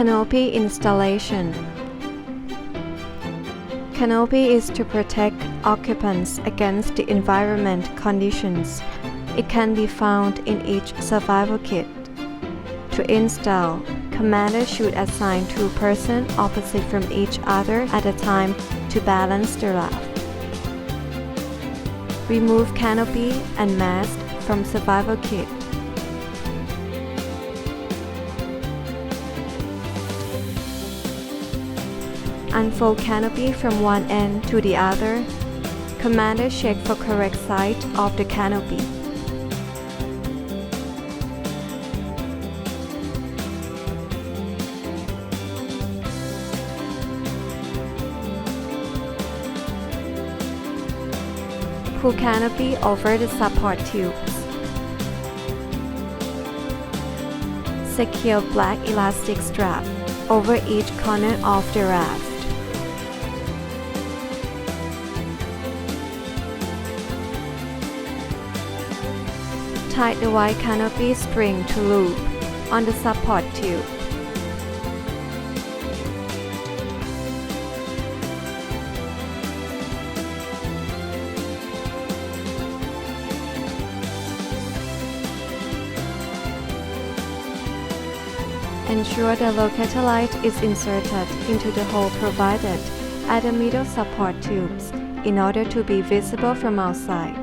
Canopy installation. Canopy is to protect occupants against the environment conditions. It can be found in each survival kit. To install, commander should assign two persons opposite from each other at a time to balance the raft. Remove canopy and mast from survival kit. Unfold canopy from one end to the other. Commander check for correct side of the canopy. Pull canopy over the support tubes. Secure black elastic strap over each corner of the raft. Tie the white canopy string to loop on the support tube. Ensure the locator light is inserted into the hole provided at the middle support tubes in order to be visible from outside.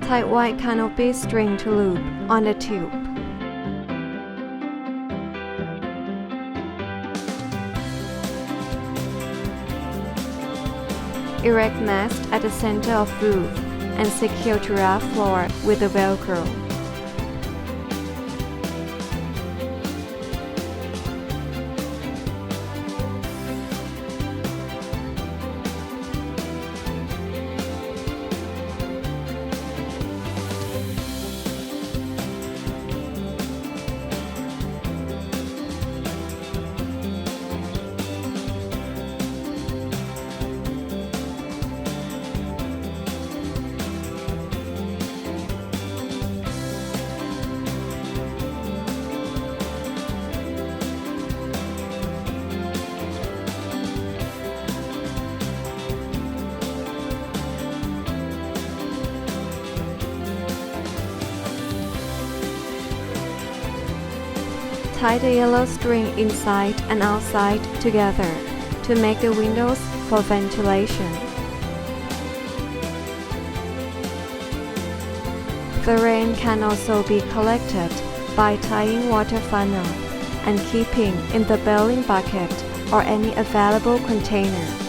Tie white canopy string to loop on the tube. Erect mast at the center of roof and secure to raft floor with the Velcro. Tie the yellow string inside and outside together to make the windows for ventilation. The rain can also be collected by tying water funnel and keeping in the bailing bucket or any available container.